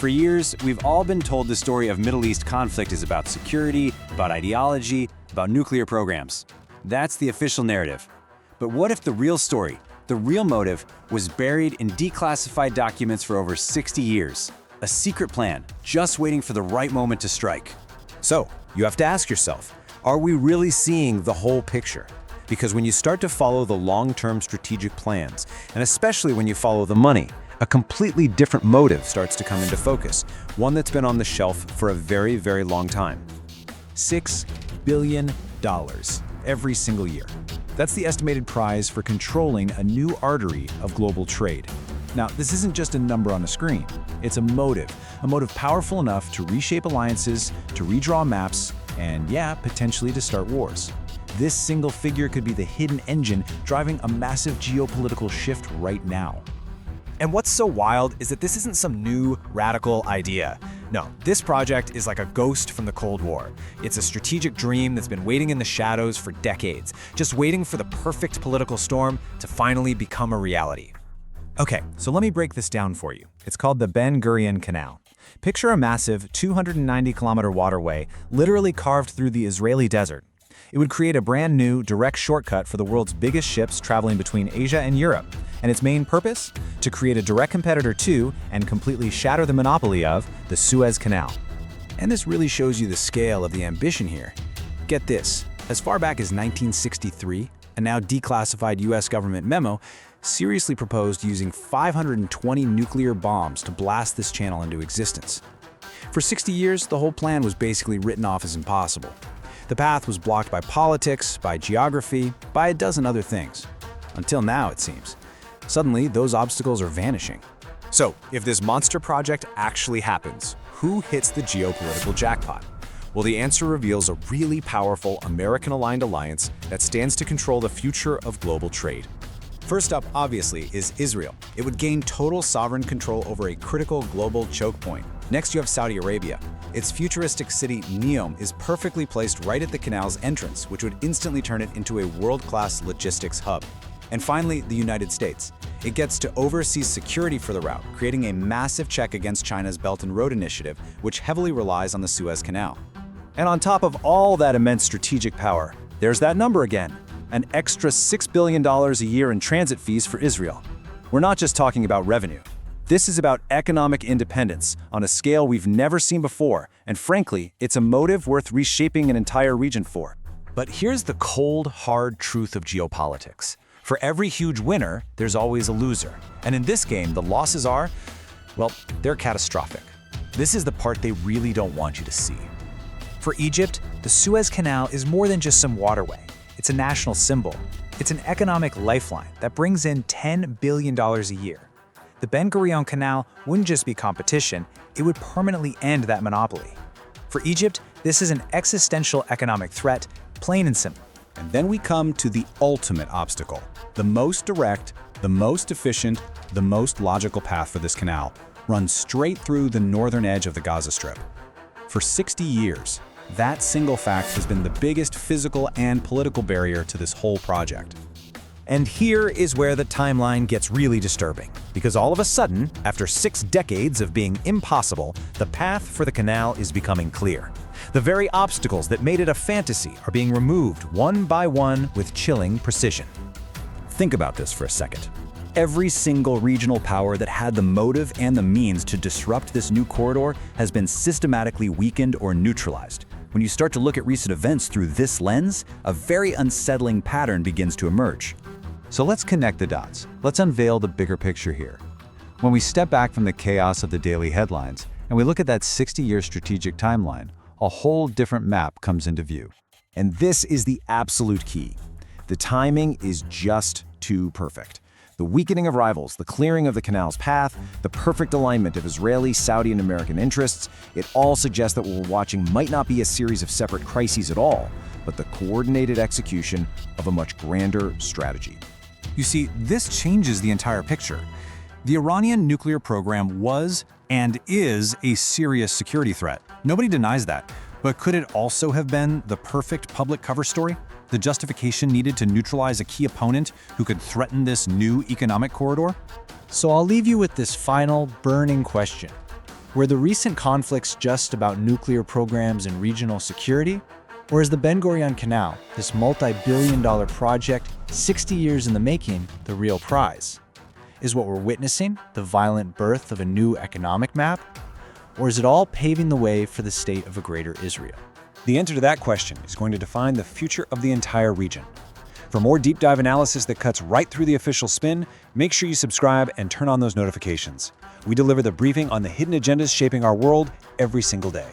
For years, we've all been told the story of Middle East conflict is about security, about ideology, about nuclear programs. That's the official narrative. But what if the real story, the real motive, was buried in declassified documents for over 60 years? A secret plan, just waiting for the right moment to strike. So, you have to ask yourself, are we really seeing the whole picture? Because when you start to follow the long-term strategic plans, and especially when you follow the money, a completely different motive starts to come into focus, one that's been on the shelf for a very, very long time. $6 billion every single year. That's the estimated prize for controlling a new artery of global trade. Now, this isn't just a number on a screen. It's a motive powerful enough to reshape alliances, to redraw maps, and yeah, potentially to start wars. This single figure could be the hidden engine driving a massive geopolitical shift right now. And what's so wild is that this isn't some new, radical idea. No, this project is like a ghost from the Cold War. It's a strategic dream that's been waiting in the shadows for decades, just waiting for the perfect political storm to finally become a reality. Okay, so let me break this down for you. It's called the Ben Gurion Canal. Picture a massive 290-kilometer waterway literally carved through the Israeli desert. It would create a brand new, direct shortcut for the world's biggest ships traveling between Asia and Europe. And its main purpose? To create a direct competitor to, and completely shatter the monopoly of, the Suez Canal. And this really shows you the scale of the ambition here. Get this, as far back as 1963, a now declassified US government memo seriously proposed using 520 nuclear bombs to blast this channel into existence. For 60 years, the whole plan was basically written off as impossible. The path was blocked by politics, by geography, by a dozen other things. Until now, it seems. Suddenly, those obstacles are vanishing. So, if this monster project actually happens, who hits the geopolitical jackpot? Well, the answer reveals a really powerful American-aligned alliance that stands to control the future of global trade. First up, obviously, is Israel. It would gain total sovereign control over a critical global choke point. Next, you have Saudi Arabia. Its futuristic city, NEOM, is perfectly placed right at the canal's entrance, which would instantly turn it into a world-class logistics hub. And finally, the United States. It gets to oversee security for the route, creating a massive check against China's Belt and Road Initiative, which heavily relies on the Suez Canal. And on top of all that immense strategic power, there's that number again, an extra $6 billion a year in transit fees for Israel. We're not just talking about revenue. This is about economic independence on a scale we've never seen before, and frankly, it's a motive worth reshaping an entire region for. But here's the cold, hard truth of geopolitics. For every huge winner, there's always a loser. And in this game, the losses are, well, they're catastrophic. This is the part they really don't want you to see. For Egypt, the Suez Canal is more than just some waterway. It's a national symbol. It's an economic lifeline that brings in $10 billion a year. The Ben Gurion Canal wouldn't just be competition, it would permanently end that monopoly. For Egypt, this is an existential economic threat, plain and simple. And then we come to the ultimate obstacle. The most direct, the most efficient, the most logical path for this canal runs straight through the northern edge of the Gaza Strip. For 60 years, that single fact has been the biggest physical and political barrier to this whole project. And here is where the timeline gets really disturbing, because all of a sudden, after 6 decades of being impossible, the path for the canal is becoming clear. The very obstacles that made it a fantasy are being removed one by one with chilling precision. Think about this for a second. Every single regional power that had the motive and the means to disrupt this new corridor has been systematically weakened or neutralized. When you start to look at recent events through this lens, a very unsettling pattern begins to emerge. So let's connect the dots. Let's unveil the bigger picture here. When we step back from the chaos of the daily headlines and we look at that 60-year strategic timeline, a whole different map comes into view. And this is the absolute key. The timing is just too perfect. The weakening of rivals, the clearing of the canal's path, the perfect alignment of Israeli, Saudi, and American interests, it all suggests that what we're watching might not be a series of separate crises at all, but the coordinated execution of a much grander strategy. You see, this changes the entire picture. The Iranian nuclear program was and is a serious security threat. Nobody denies that. But could it also have been the perfect public cover story? The justification needed to neutralize a key opponent who could threaten this new economic corridor? So I'll leave you with this final burning question. Were the recent conflicts just about nuclear programs and regional security? Or is the Ben Gurion Canal, this multi-billion-dollar project, 60 years in the making, the real prize? Is what we're witnessing the violent birth of a new economic map? Or is it all paving the way for the state of a greater Israel? The answer to that question is going to define the future of the entire region. For more deep dive analysis that cuts right through the official spin, make sure you subscribe and turn on those notifications. We deliver the briefing on the hidden agendas shaping our world every single day.